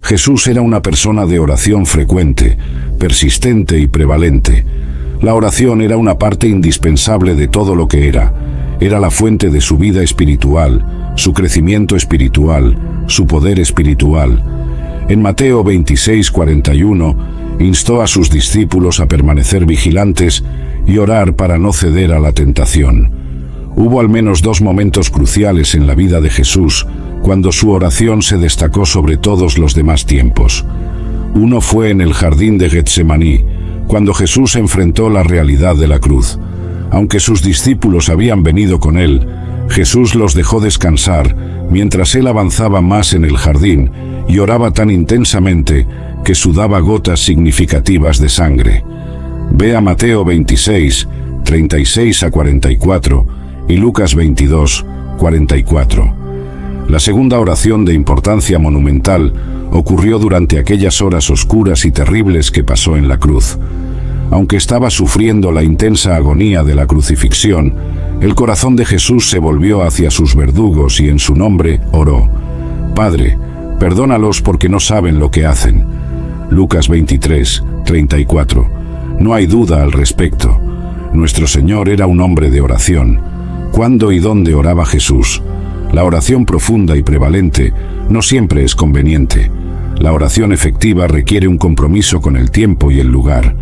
Jesús era una persona de oración frecuente, persistente y prevalente. La oración era una parte indispensable de todo lo que era. Era la fuente de su vida espiritual, su crecimiento espiritual, su poder espiritual. En Mateo 26:41, instó a sus discípulos a permanecer vigilantes y orar para no ceder a la tentación. Hubo al menos dos momentos cruciales en la vida de Jesús, cuando su oración se destacó sobre todos los demás tiempos. Uno fue en el jardín de Getsemaní, cuando Jesús enfrentó la realidad de la cruz. Aunque sus discípulos habían venido con él, Jesús los dejó descansar mientras él avanzaba más en el jardín y oraba tan intensamente que sudaba gotas significativas de sangre. Ve a Mateo 26, 36 a 44 y Lucas 22, 44. La segunda oración de importancia monumental ocurrió durante aquellas horas oscuras y terribles que pasó en la cruz. Aunque estaba sufriendo la intensa agonía de la crucifixión, el corazón de Jesús se volvió hacia sus verdugos y en su nombre oró: Padre, perdónalos porque no saben lo que hacen. Lucas 23, 34. No hay duda al respecto. Nuestro Señor era un hombre de oración. ¿Cuándo y dónde oraba Jesús? La oración profunda y prevalente no siempre es conveniente. La oración efectiva requiere un compromiso con el tiempo y el lugar.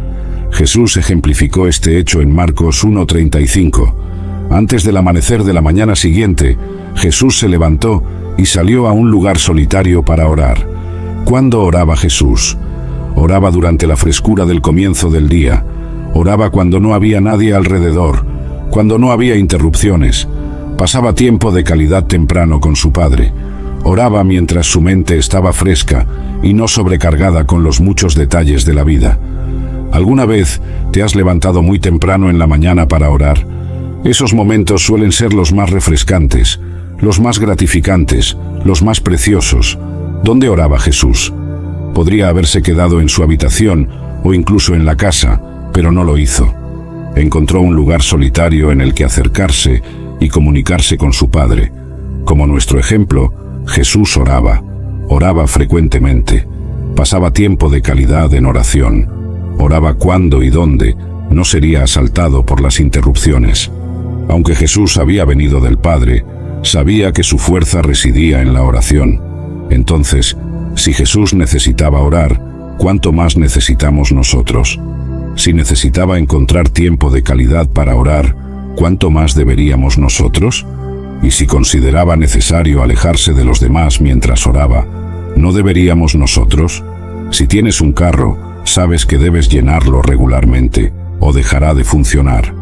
Jesús ejemplificó este hecho en Marcos 1:35. Antes del amanecer de la mañana siguiente, Jesús se levantó y salió a un lugar solitario para orar. ¿Cuándo oraba Jesús? Oraba durante la frescura del comienzo del día. Oraba cuando no había nadie alrededor, cuando no había interrupciones. Pasaba tiempo de calidad temprano con su Padre. Oraba mientras su mente estaba fresca y no sobrecargada con los muchos detalles de la vida. ¿Alguna vez te has levantado muy temprano en la mañana para orar? Esos momentos suelen ser los más refrescantes, los más gratificantes, los más preciosos. ¿Dónde oraba Jesús? Podría haberse quedado en su habitación o incluso en la casa, pero no lo hizo. Encontró un lugar solitario en el que acercarse y comunicarse con su Padre. Como nuestro ejemplo, Jesús oraba frecuentemente, pasaba tiempo de calidad en oración, oraba cuándo y dónde, no sería asaltado por las interrupciones. Aunque Jesús había venido del Padre, sabía que su fuerza residía en la oración. Entonces, si Jesús necesitaba orar, ¿cuánto más necesitamos nosotros? Si necesitaba encontrar tiempo de calidad para orar, ¿cuánto más deberíamos nosotros? Y si consideraba necesario alejarse de los demás mientras oraba, ¿no deberíamos nosotros? Si tienes un carro, sabes que debes llenarlo regularmente, o dejará de funcionar.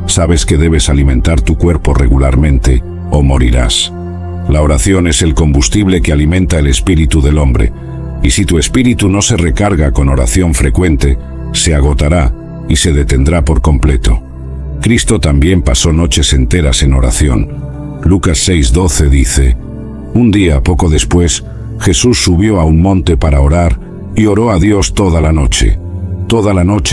Sabes que debes alimentar tu cuerpo regularmente, o morirás. La oración es el combustible que alimenta el espíritu del hombre, y si tu espíritu no se recarga con oración frecuente, se agotará y se detendrá por completo. Cristo también pasó noches enteras en oración. Lucas 6:12 dice: Un día, poco después, Jesús subió a un monte para orar y oró a Dios toda la noche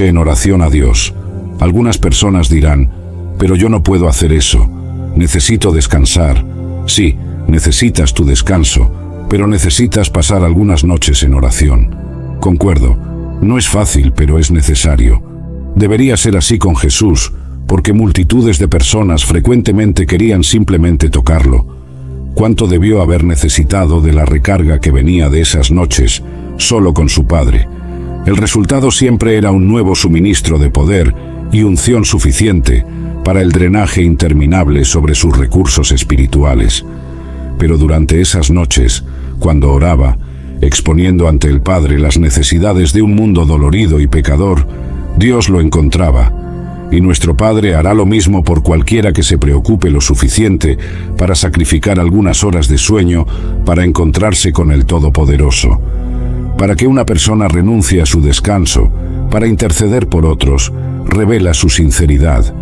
en oración a Dios. Algunas personas dirán: pero yo no puedo hacer eso, necesito descansar. Sí, necesitas tu descanso, pero necesitas pasar algunas noches en oración. Concuerdo, no es fácil, pero es necesario. Debería ser así con Jesús, porque multitudes de personas frecuentemente querían simplemente tocarlo. ¿Cuánto debió haber necesitado de la recarga que venía de esas noches, solo con su Padre? El resultado siempre era un nuevo suministro de poder y unción suficiente para el drenaje interminable sobre sus recursos espirituales. Pero durante esas noches, cuando oraba, exponiendo ante el Padre las necesidades de un mundo dolorido y pecador, Dios lo encontraba, y nuestro Padre hará lo mismo por cualquiera que se preocupe lo suficiente para sacrificar algunas horas de sueño para encontrarse con el Todopoderoso. Para que una persona renuncie a su descanso, para interceder por otros, revela su sinceridad.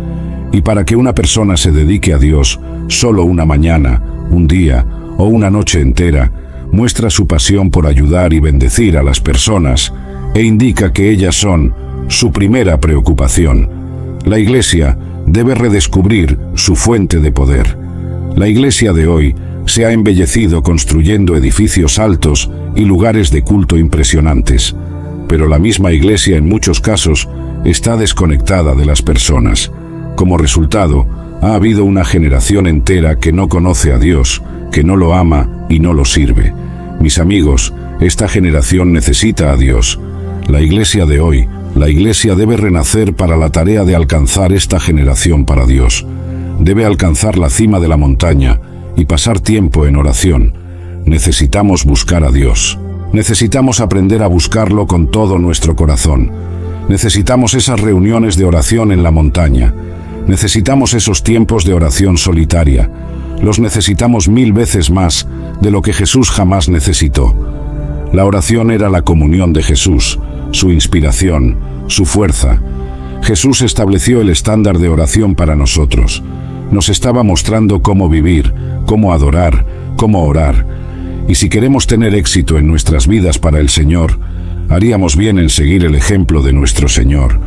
Y para que una persona se dedique a Dios solo una mañana, un día o una noche entera, muestra su pasión por ayudar y bendecir a las personas e indica que ellas son su primera preocupación. La Iglesia debe redescubrir su fuente de poder. La iglesia de hoy se ha embellecido construyendo edificios altos y lugares de culto impresionantes, pero la misma iglesia en muchos casos está desconectada de las personas. Como resultado, ha habido una generación entera que no conoce a Dios, que no lo ama y no lo sirve. Mis amigos, esta generación necesita a Dios. La iglesia de hoy, la iglesia debe renacer para la tarea de alcanzar esta generación para Dios. Debe alcanzar la cima de la montaña y pasar tiempo en oración. Necesitamos buscar a Dios. Necesitamos aprender a buscarlo con todo nuestro corazón. Necesitamos esas reuniones de oración en la montaña. Necesitamos esos tiempos de oración solitaria. Los necesitamos 1000 veces más de lo que Jesús jamás necesitó. La oración era la comunión de Jesús, su inspiración, su fuerza. Jesús estableció el estándar de oración para nosotros. Nos estaba mostrando cómo vivir, cómo adorar, cómo orar. Y si queremos tener éxito en nuestras vidas para el Señor, haríamos bien en seguir el ejemplo de nuestro Señor.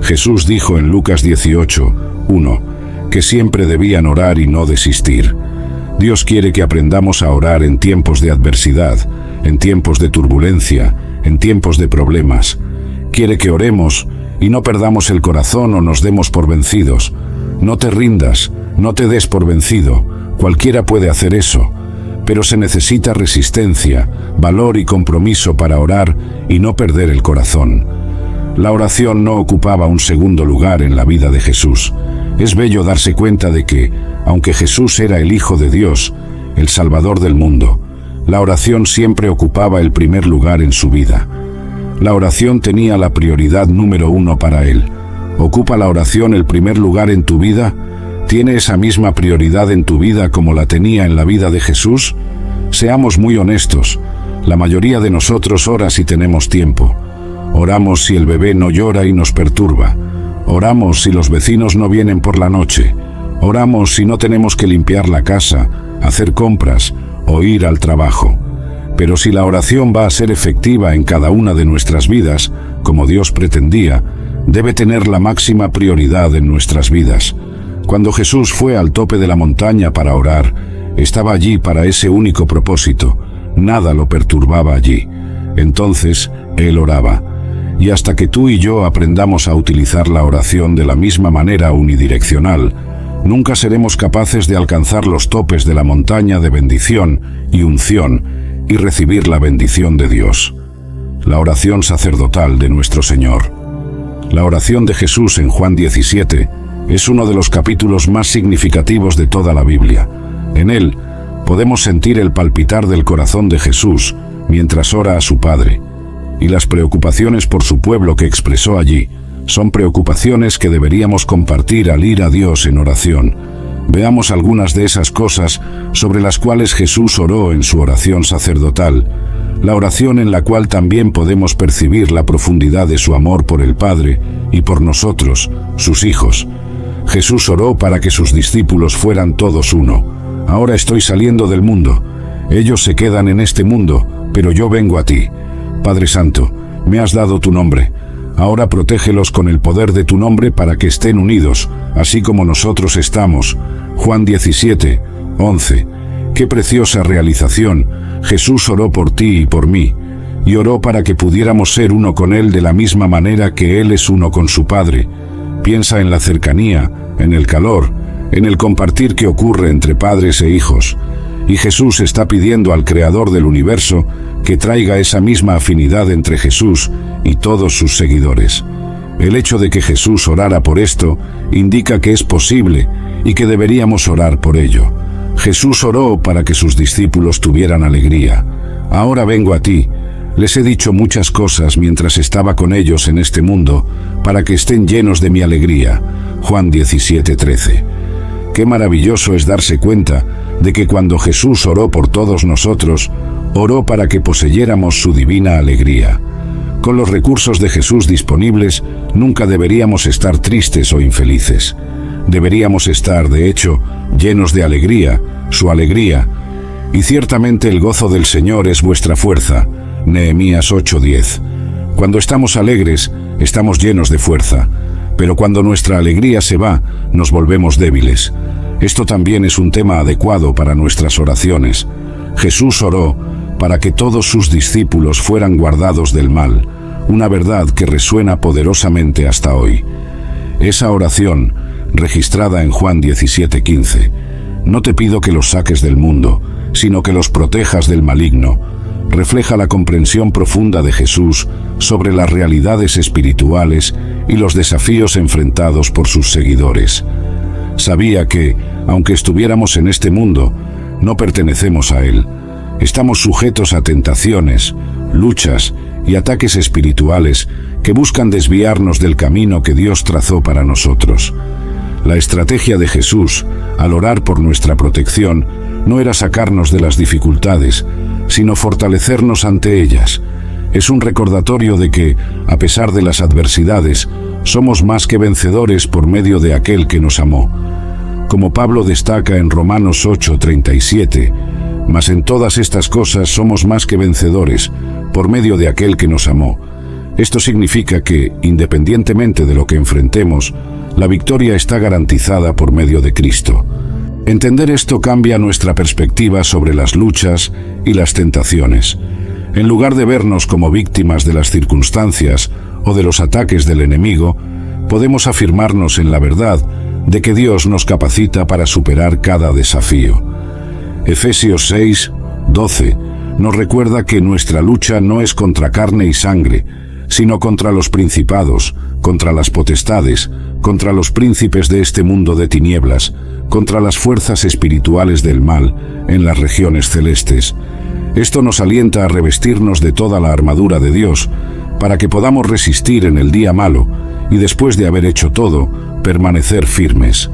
Jesús dijo en Lucas 18:1, que siempre debían orar y no desistir. Dios quiere que aprendamos a orar en tiempos de adversidad, en tiempos de turbulencia, en tiempos de problemas. Quiere que oremos y no perdamos el corazón o nos demos por vencidos. No te rindas, no te des por vencido. Cualquiera puede hacer eso, pero se necesita resistencia, valor y compromiso para orar y no perder el corazón. La oración no ocupaba un segundo lugar en la vida de Jesús. Es bello darse cuenta de que, aunque Jesús era el Hijo de Dios, el Salvador del mundo, la oración siempre ocupaba el primer lugar en su vida. La oración tenía la prioridad número 1 para él. ¿Ocupa la oración el primer lugar en tu vida? ¿Tiene esa misma prioridad en tu vida como la tenía en la vida de Jesús? Seamos muy honestos. La mayoría de nosotros ora si tenemos tiempo. Oramos si el bebé no llora y nos perturba. Oramos si los vecinos no vienen por la noche. Oramos si no tenemos que limpiar la casa, hacer compras o ir al trabajo. Pero si la oración va a ser efectiva en cada una de nuestras vidas, como Dios pretendía, debe tener la máxima prioridad en nuestras vidas. Cuando Jesús fue al tope de la montaña para orar, estaba allí para ese único propósito. Nada lo perturbaba allí. Entonces, Él oraba. Y hasta que tú y yo aprendamos a utilizar la oración de la misma manera unidireccional, nunca seremos capaces de alcanzar los topes de la montaña de bendición y unción y recibir la bendición de Dios. La oración sacerdotal de nuestro Señor. La oración de Jesús en Juan 17 es uno de los capítulos más significativos de toda la Biblia. En él podemos sentir el palpitar del corazón de Jesús mientras ora a su Padre. Y las preocupaciones por su pueblo que expresó allí son preocupaciones que deberíamos compartir al ir a Dios en oración. Veamos algunas de esas cosas sobre las cuales Jesús oró en su oración sacerdotal, la oración en la cual también podemos percibir la profundidad de su amor por el Padre y por nosotros, sus hijos. Jesús oró para que sus discípulos fueran todos uno. Ahora estoy saliendo del mundo. Ellos se quedan en este mundo, pero yo vengo a ti. Padre Santo, me has dado tu nombre. Ahora protégelos con el poder de tu nombre para que estén unidos, así como nosotros estamos. Juan 17:11. Qué preciosa realización. Jesús oró por ti y por mí, y oró para que pudiéramos ser uno con Él de la misma manera que Él es uno con su Padre. Piensa en la cercanía, en el calor, en el compartir que ocurre entre padres e hijos. Y Jesús está pidiendo al Creador del universo que traiga esa misma afinidad entre Jesús y todos sus seguidores. El hecho de que Jesús orara por esto indica que es posible y que deberíamos orar por ello. Jesús oró para que sus discípulos tuvieran alegría. Ahora vengo a ti. Les he dicho muchas cosas mientras estaba con ellos en este mundo, para que estén llenos de mi alegría. Juan 17:13. Qué maravilloso es darse cuenta de que cuando Jesús oró por todos nosotros, oró para que poseyéramos su divina alegría. Con los recursos de Jesús disponibles, nunca deberíamos estar tristes o infelices. Deberíamos estar, de hecho, llenos de alegría, su alegría. Y ciertamente el gozo del Señor es vuestra fuerza. Nehemías 8:10. Cuando estamos alegres, estamos llenos de fuerza. Pero cuando nuestra alegría se va, nos volvemos débiles. Esto también es un tema adecuado para nuestras oraciones. Jesús oró para que todos sus discípulos fueran guardados del mal, una verdad que resuena poderosamente hasta hoy. Esa oración, registrada en Juan 17:15, no te pido que los saques del mundo, sino que los protejas del maligno, refleja la comprensión profunda de Jesús sobre las realidades espirituales y los desafíos enfrentados por sus seguidores. Sabía que, aunque estuviéramos en este mundo, no pertenecemos a él. Estamos sujetos a tentaciones, luchas y ataques espirituales que buscan desviarnos del camino que Dios trazó para nosotros. La estrategia de Jesús, al orar por nuestra protección, no era sacarnos de las dificultades, sino fortalecernos ante ellas. Es un recordatorio de que, a pesar de las adversidades, somos más que vencedores por medio de aquel que nos amó. Como Pablo destaca en Romanos 8:37, mas en todas estas cosas somos más que vencedores, por medio de aquel que nos amó. Esto significa que, independientemente de lo que enfrentemos, la victoria está garantizada por medio de Cristo. Entender esto cambia nuestra perspectiva sobre las luchas y las tentaciones. En lugar de vernos como víctimas de las circunstancias o de los ataques del enemigo, podemos afirmarnos en la verdad de que Dios nos capacita para superar cada desafío. Efesios 6:12 nos recuerda que nuestra lucha no es contra carne y sangre, sino contra los principados, contra las potestades, contra los príncipes de este mundo de tinieblas, contra las fuerzas espirituales del mal en las regiones celestes. Esto nos alienta a revestirnos de toda la armadura de Dios, para que podamos resistir en el día malo y después de haber hecho todo, permanecer firmes.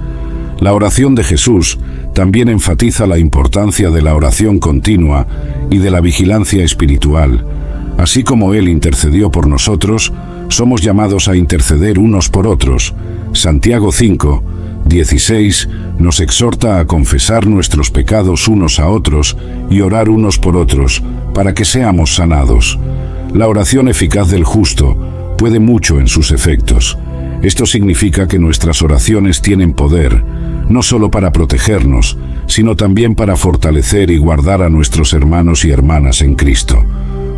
La oración de Jesús también enfatiza la importancia de la oración continua y de la vigilancia espiritual. Así como Él intercedió por nosotros, somos llamados a interceder unos por otros. Santiago 5:16 nos exhorta a confesar nuestros pecados unos a otros y orar unos por otros, para que seamos sanados. La oración eficaz del justo puede mucho en sus efectos. Esto significa que nuestras oraciones tienen poder, no solo para protegernos, sino también para fortalecer y guardar a nuestros hermanos y hermanas en Cristo.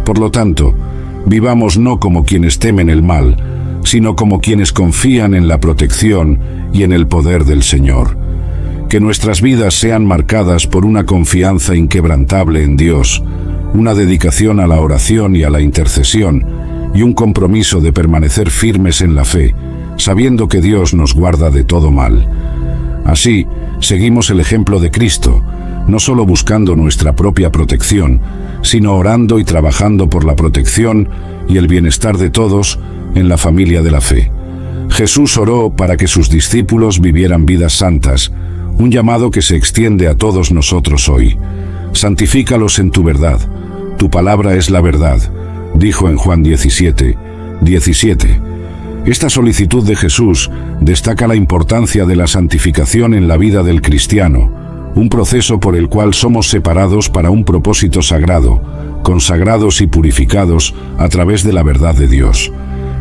Por lo tanto, vivamos no como quienes temen el mal, sino como quienes confían en la protección y en el poder del Señor. Que nuestras vidas sean marcadas por una confianza inquebrantable en Dios, una dedicación a la oración y a la intercesión, y un compromiso de permanecer firmes en la fe, sabiendo que Dios nos guarda de todo mal. Así, seguimos el ejemplo de Cristo, no solo buscando nuestra propia protección, sino orando y trabajando por la protección y el bienestar de todos en la familia de la fe. Jesús oró para que sus discípulos vivieran vidas santas, un llamado que se extiende a todos nosotros hoy. Santifícalos en tu verdad, tu palabra es la verdad, dijo en Juan 17:17. Esta solicitud de Jesús destaca la importancia de la santificación en la vida del cristiano, un proceso por el cual somos separados para un propósito sagrado, consagrados y purificados a través de la verdad de Dios.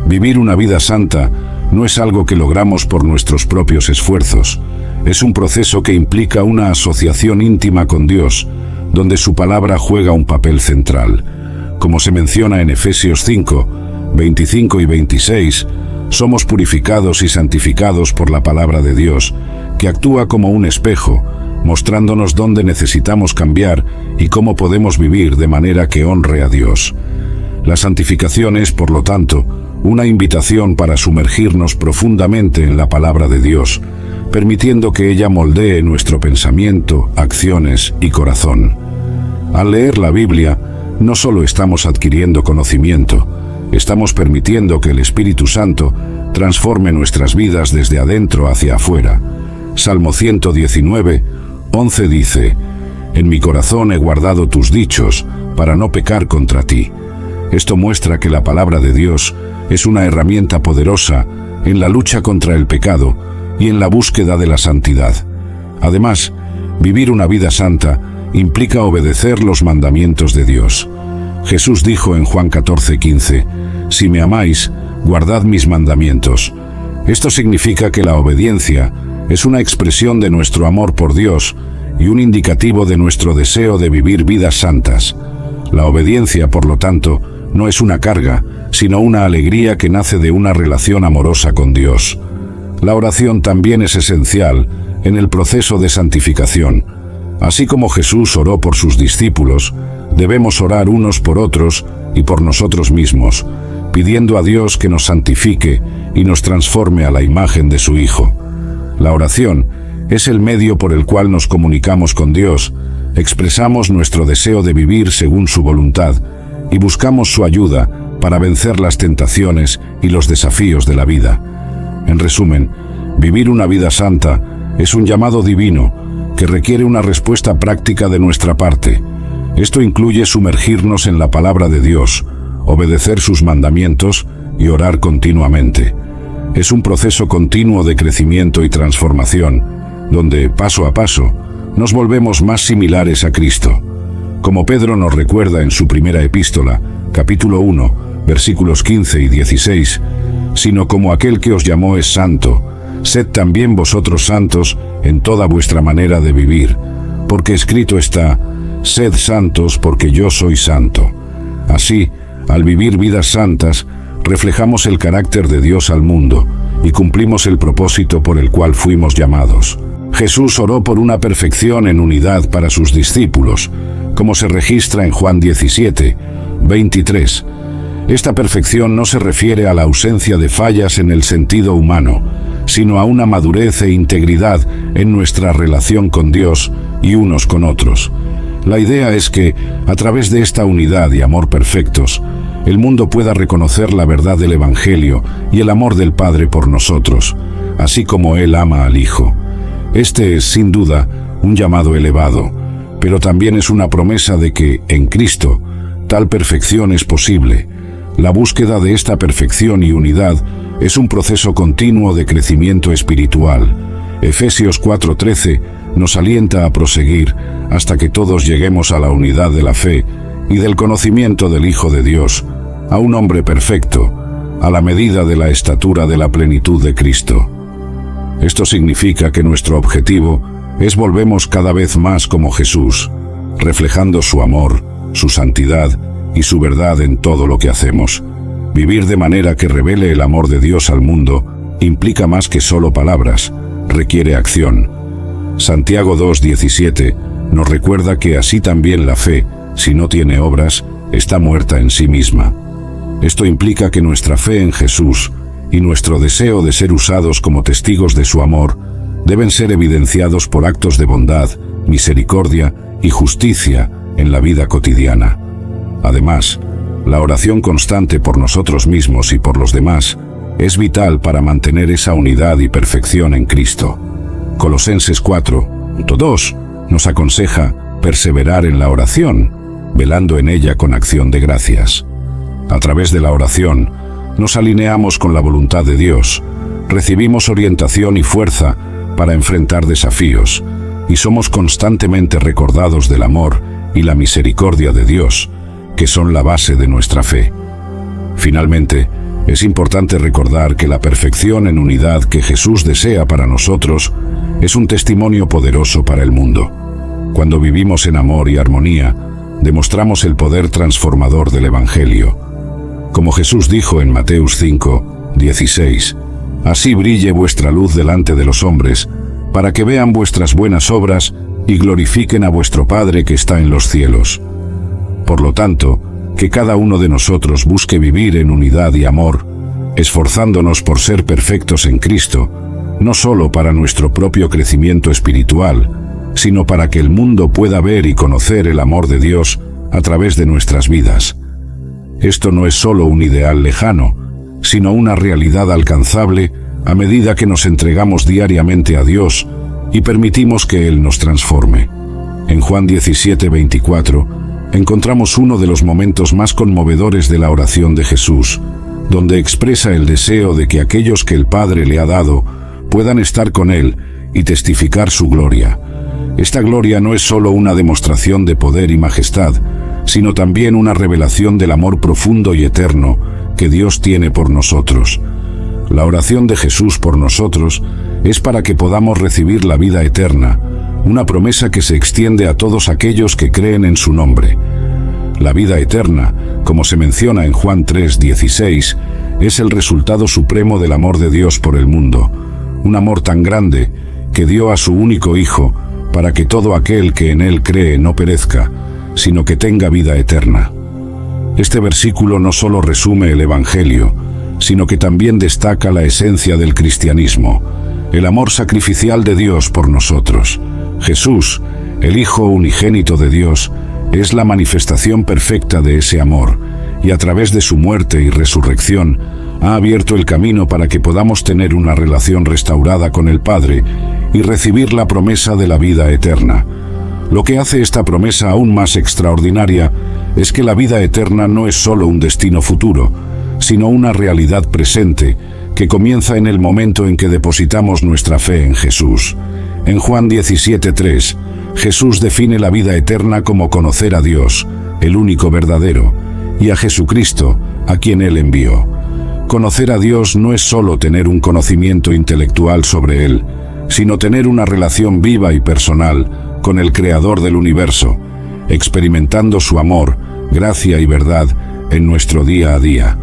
Vivir una vida santa no es algo que logramos por nuestros propios esfuerzos, es un proceso que implica una asociación íntima con Dios, donde su palabra juega un papel central. Como se menciona en Efesios 5:25 y 26, somos purificados y santificados por la palabra de Dios, que actúa como un espejo, mostrándonos dónde necesitamos cambiar y cómo podemos vivir de manera que honre a Dios. La santificación es, por lo tanto, una invitación para sumergirnos profundamente en la palabra de Dios, permitiendo que ella moldee nuestro pensamiento, acciones y corazón. Al leer la Biblia, no solo estamos adquiriendo conocimiento, estamos permitiendo que el Espíritu Santo transforme nuestras vidas desde adentro hacia afuera. Salmo 119:11 dice: «En mi corazón he guardado tus dichos, para no pecar contra ti». Esto muestra que la palabra de Dios es una herramienta poderosa en la lucha contra el pecado y en la búsqueda de la santidad. Además, vivir una vida santa implica obedecer los mandamientos de Dios. Jesús dijo en Juan 14:15: «Si me amáis, guardad mis mandamientos». Esto significa que la obediencia es una expresión de nuestro amor por Dios y un indicativo de nuestro deseo de vivir vidas santas. La obediencia, por lo tanto, no es una carga, sino una alegría que nace de una relación amorosa con Dios. La oración también es esencial en el proceso de santificación. Así como Jesús oró por sus discípulos, debemos orar unos por otros y por nosotros mismos, pidiendo a Dios que nos santifique y nos transforme a la imagen de su Hijo. La oración es el medio por el cual nos comunicamos con Dios, expresamos nuestro deseo de vivir según su voluntad y buscamos su ayuda para vencer las tentaciones y los desafíos de la vida. En resumen, vivir una vida santa es un llamado divino que requiere una respuesta práctica de nuestra parte. Esto incluye sumergirnos en la palabra de Dios, obedecer sus mandamientos y orar continuamente. Es un proceso continuo de crecimiento y transformación, donde, paso a paso, nos volvemos más similares a Cristo. Como Pedro nos recuerda en su primera epístola, capítulo 1, versículos 15 y 16, sino como aquel que os llamó es santo, sed también vosotros santos en toda vuestra manera de vivir, porque escrito está, sed santos porque yo soy santo. Así, al vivir vidas santas, reflejamos el carácter de Dios al mundo y cumplimos el propósito por el cual fuimos llamados. Jesús oró por una perfección en unidad para sus discípulos, como se registra en Juan 17, 23. Esta perfección no se refiere a la ausencia de fallas en el sentido humano, sino a una madurez e integridad en nuestra relación con Dios y unos con otros. La idea es que, a través de esta unidad y amor perfectos, el mundo pueda reconocer la verdad del Evangelio y el amor del Padre por nosotros, así como Él ama al Hijo. Este es, sin duda, un llamado elevado, pero también es una promesa de que, en Cristo, tal perfección es posible. La búsqueda de esta perfección y unidad es un proceso continuo de crecimiento espiritual. Efesios 4:13 nos alienta a proseguir hasta que todos lleguemos a la unidad de la fe y del conocimiento del Hijo de Dios, a un hombre perfecto, a la medida de la estatura de la plenitud de Cristo. Esto significa que nuestro objetivo es volvernos cada vez más como Jesús, reflejando su amor, su santidad y su verdad en todo lo que hacemos. Vivir de manera que revele el amor de Dios al mundo implica más que solo palabras, requiere acción. Santiago 2:17 nos recuerda que así también la fe, si no tiene obras, está muerta en sí misma. Esto implica que nuestra fe en Jesús y nuestro deseo de ser usados como testigos de su amor deben ser evidenciados por actos de bondad, misericordia y justicia en la vida cotidiana. Además, la oración constante por nosotros mismos y por los demás es vital para mantener esa unidad y perfección en Cristo. Colosenses 4:2 nos aconseja perseverar en la oración, velando en ella con acción de gracias. A través de la oración, nos alineamos con la voluntad de Dios, recibimos orientación y fuerza para enfrentar desafíos, y somos constantemente recordados del amor y la misericordia de Dios, que son la base de nuestra fe. Finalmente, es importante recordar que la perfección en unidad que Jesús desea para nosotros es un testimonio poderoso para el mundo. Cuando vivimos en amor y armonía, demostramos el poder transformador del Evangelio. Como Jesús dijo en Mateo 5:16, así brille vuestra luz delante de los hombres, para que vean vuestras buenas obras y glorifiquen a vuestro Padre que está en los cielos. Por lo tanto, que cada uno de nosotros busque vivir en unidad y amor, esforzándonos por ser perfectos en Cristo, no solo para nuestro propio crecimiento espiritual, sino para que el mundo pueda ver y conocer el amor de Dios a través de nuestras vidas. Esto no es solo un ideal lejano, sino una realidad alcanzable a medida que nos entregamos diariamente a Dios y permitimos que Él nos transforme. En Juan 17:24 encontramos uno de los momentos más conmovedores de la oración de Jesús, donde expresa el deseo de que aquellos que el Padre le ha dado puedan estar con Él y testificar su gloria. Esta gloria no es solo una demostración de poder y majestad, sino también una revelación del amor profundo y eterno que Dios tiene por nosotros. La oración de Jesús por nosotros es para que podamos recibir la vida eterna, una promesa que se extiende a todos aquellos que creen en su nombre. La vida eterna, como se menciona en Juan 3:16, es el resultado supremo del amor de Dios por el mundo, un amor tan grande que dio a su único Hijo para que todo aquel que en Él cree no perezca, sino que tenga vida eterna. Este versículo no solo resume el Evangelio, sino que también destaca la esencia del cristianismo, el amor sacrificial de Dios por nosotros. Jesús, el Hijo unigénito de Dios, es la manifestación perfecta de ese amor, y a través de su muerte y resurrección ha abierto el camino para que podamos tener una relación restaurada con el Padre y recibir la promesa de la vida eterna. Lo que hace esta promesa aún más extraordinaria es que la vida eterna no es solo un destino futuro, sino una realidad presente que comienza en el momento en que depositamos nuestra fe en Jesús. En Juan 17:3, Jesús define la vida eterna como conocer a Dios, el único verdadero, y a Jesucristo, a quien Él envió. Conocer a Dios no es solo tener un conocimiento intelectual sobre Él, sino tener una relación viva y personal con el Creador del universo, experimentando su amor, gracia y verdad en nuestro día a día.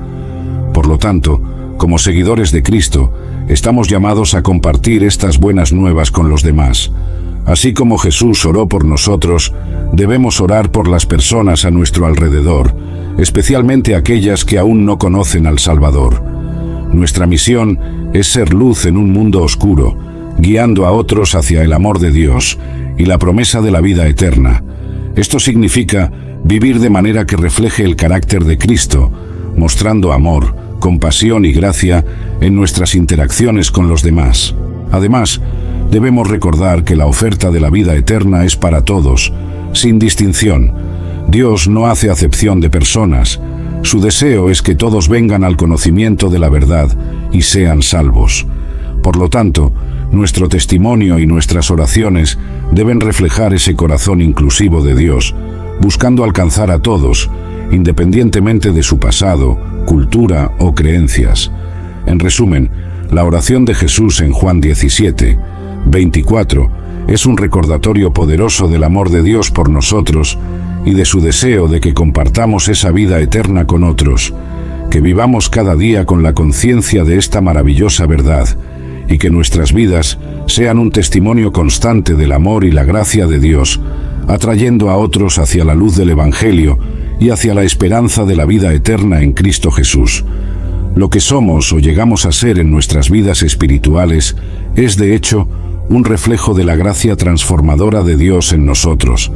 Por lo tanto, como seguidores de Cristo, estamos llamados a compartir estas buenas nuevas con los demás. Así como Jesús oró por nosotros, debemos orar por las personas a nuestro alrededor, especialmente aquellas que aún no conocen al Salvador. Nuestra misión es ser luz en un mundo oscuro, guiando a otros hacia el amor de Dios y la promesa de la vida eterna. Esto significa vivir de manera que refleje el carácter de Cristo, mostrando amor, compasión y gracia en nuestras interacciones con los demás. Además, debemos recordar que la oferta de la vida eterna es para todos, sin distinción. Dios no hace acepción de personas. Su deseo es que todos vengan al conocimiento de la verdad y sean salvos. Por lo tanto, nuestro testimonio y nuestras oraciones deben reflejar ese corazón inclusivo de Dios, buscando alcanzar a todos, independientemente de su pasado, cultura o creencias. En resumen, la oración de Jesús en Juan 17:24 es un recordatorio poderoso del amor de Dios por nosotros y de su deseo de que compartamos esa vida eterna con otros, que vivamos cada día con la conciencia de esta maravillosa verdad y que nuestras vidas sean un testimonio constante del amor y la gracia de Dios, atrayendo a otros hacia la luz del Evangelio y hacia la esperanza de la vida eterna en Cristo Jesús. Lo que somos o llegamos a ser en nuestras vidas espirituales es, de hecho, un reflejo de la gracia transformadora de Dios en nosotros.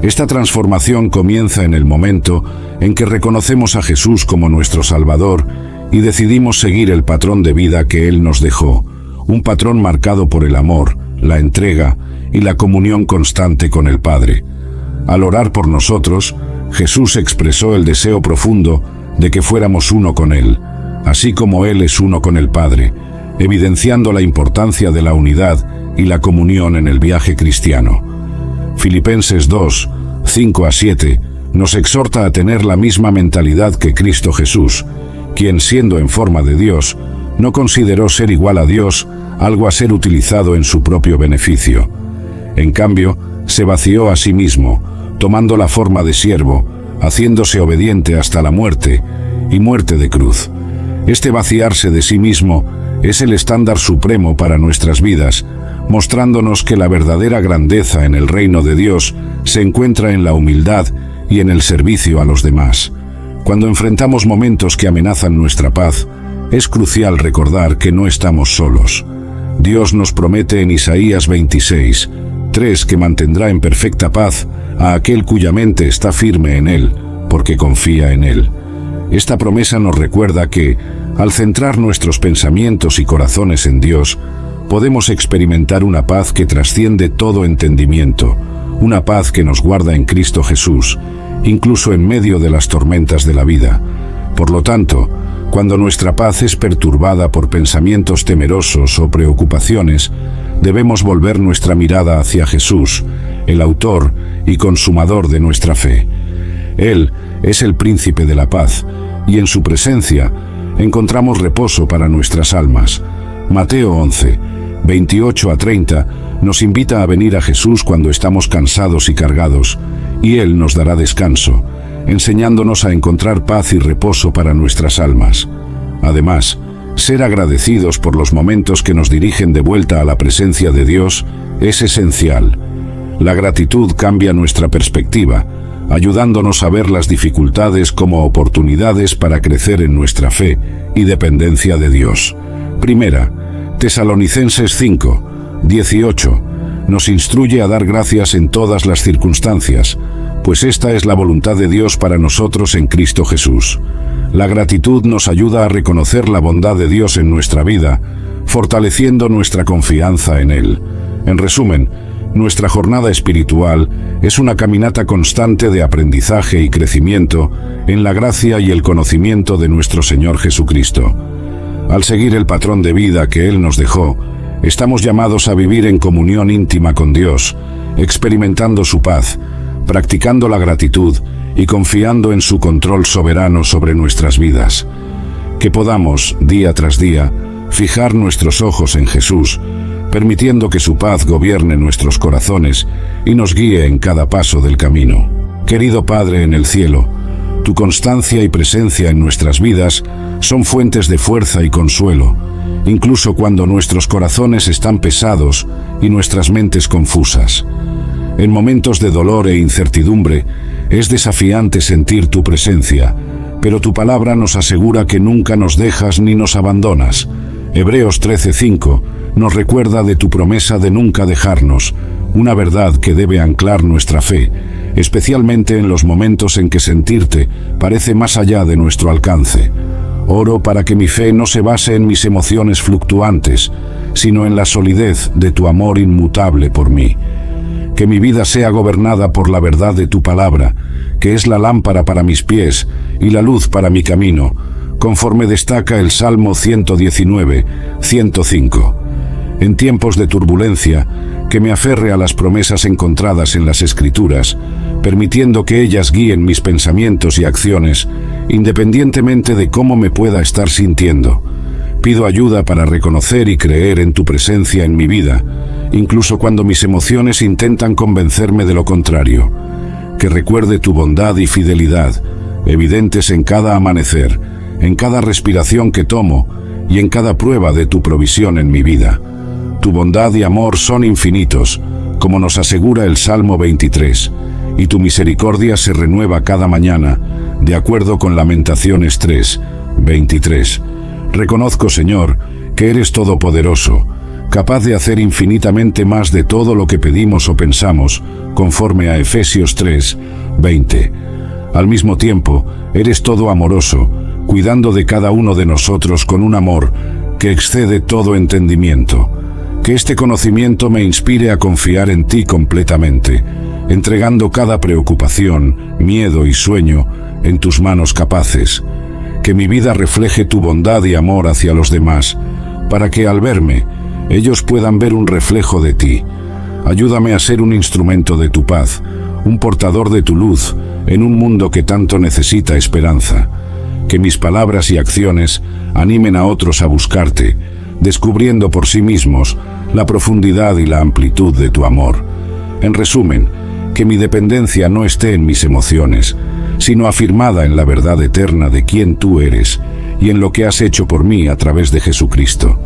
Esta transformación comienza en el momento en que reconocemos a Jesús como nuestro Salvador y decidimos seguir el patrón de vida que Él nos dejó, un patrón marcado por el amor, la entrega y la comunión constante con el Padre. Al orar por nosotros, Jesús expresó el deseo profundo de que fuéramos uno con Él, así como Él es uno con el Padre, evidenciando la importancia de la unidad y la comunión en el viaje cristiano. Filipenses 2:5-7 nos exhorta a tener la misma mentalidad que Cristo Jesús, quien, siendo en forma de Dios, no consideró ser igual a Dios algo a ser utilizado en su propio beneficio. En cambio, se vació a sí mismo, tomando la forma de siervo, haciéndose obediente hasta la muerte, y muerte de cruz. Este vaciarse de sí mismo es el estándar supremo para nuestras vidas, mostrándonos que la verdadera grandeza en el reino de Dios se encuentra en la humildad y en el servicio a los demás. Cuando enfrentamos momentos que amenazan nuestra paz, es crucial recordar que no estamos solos. Dios nos promete en Isaías 26:3 que mantendrá en perfecta paz a aquel cuya mente está firme en Él, porque confía en Él. Esta promesa nos recuerda que, al centrar nuestros pensamientos y corazones en Dios, podemos experimentar una paz que trasciende todo entendimiento, una paz que nos guarda en Cristo Jesús, incluso en medio de las tormentas de la vida. Por lo tanto, cuando nuestra paz es perturbada por pensamientos temerosos o preocupaciones, debemos volver nuestra mirada hacia Jesús, el autor y consumador de nuestra fe. Él es el príncipe de la paz, y en su presencia encontramos reposo para nuestras almas. Mateo 11, 28 a 30, nos invita a venir a Jesús cuando estamos cansados y cargados, y Él nos dará descanso, enseñándonos a encontrar paz y reposo para nuestras almas. Además, ser agradecidos por los momentos que nos dirigen de vuelta a la presencia de Dios es esencial. La gratitud cambia nuestra perspectiva, ayudándonos a ver las dificultades como oportunidades para crecer en nuestra fe y dependencia de Dios. Primera Tesalonicenses 5, 18, nos instruye a dar gracias en todas las circunstancias, pues esta es la voluntad de Dios para nosotros en Cristo Jesús. La gratitud nos ayuda a reconocer la bondad de Dios en nuestra vida, fortaleciendo nuestra confianza en Él. En resumen, nuestra jornada espiritual es una caminata constante de aprendizaje y crecimiento en la gracia y el conocimiento de nuestro Señor Jesucristo. Al seguir el patrón de vida que Él nos dejó, estamos llamados a vivir en comunión íntima con Dios, experimentando su paz, practicando la gratitud y confiando en su control soberano sobre nuestras vidas. Que podamos, día tras día, fijar nuestros ojos en Jesús, permitiendo que su paz gobierne nuestros corazones y nos guíe en cada paso del camino. Querido Padre en el cielo, tu constancia y presencia en nuestras vidas son fuentes de fuerza y consuelo, incluso cuando nuestros corazones están pesados y nuestras mentes confusas. En momentos de dolor e incertidumbre, es desafiante sentir tu presencia, pero tu palabra nos asegura que nunca nos dejas ni nos abandonas. Hebreos 13:5 nos recuerda de tu promesa de nunca dejarnos, una verdad que debe anclar nuestra fe, especialmente en los momentos en que sentirte parece más allá de nuestro alcance. Oro para que mi fe no se base en mis emociones fluctuantes, sino en la solidez de tu amor inmutable por mí. Que mi vida sea gobernada por la verdad de tu palabra, que es la lámpara para mis pies y la luz para mi camino, conforme destaca el Salmo 119, 105. En tiempos de turbulencia, que me aferre a las promesas encontradas en las Escrituras, permitiendo que ellas guíen mis pensamientos y acciones, independientemente de cómo me pueda estar sintiendo. Pido ayuda para reconocer y creer en tu presencia en mi vida, incluso cuando mis emociones intentan convencerme de lo contrario. Que recuerde tu bondad y fidelidad, evidentes en cada amanecer, en cada respiración que tomo y en cada prueba de tu provisión en mi vida. Tu bondad y amor son infinitos, como nos asegura el Salmo 23, y tu misericordia se renueva cada mañana, de acuerdo con Lamentaciones 3, 23. Reconozco, Señor, que eres todopoderoso, capaz de hacer infinitamente más de todo lo que pedimos o pensamos, conforme a Efesios 3, 20. Al mismo tiempo, eres todo amoroso, cuidando de cada uno de nosotros con un amor que excede todo entendimiento. Que este conocimiento me inspire a confiar en ti completamente, entregando cada preocupación, miedo y sueño en tus manos capaces. Que mi vida refleje tu bondad y amor hacia los demás, para que al verme, ellos puedan ver un reflejo de ti. Ayúdame a ser un instrumento de tu paz, un portador de tu luz en un mundo que tanto necesita esperanza. Que mis palabras y acciones animen a otros a buscarte, descubriendo por sí mismos la profundidad y la amplitud de tu amor. En resumen, que mi dependencia no esté en mis emociones, sino afirmada en la verdad eterna de quién tú eres y en lo que has hecho por mí a través de Jesucristo.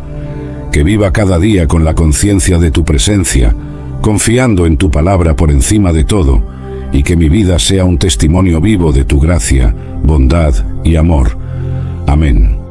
Que viva cada día con la conciencia de tu presencia, confiando en tu palabra por encima de todo, y que mi vida sea un testimonio vivo de tu gracia, bondad y amor. Amén.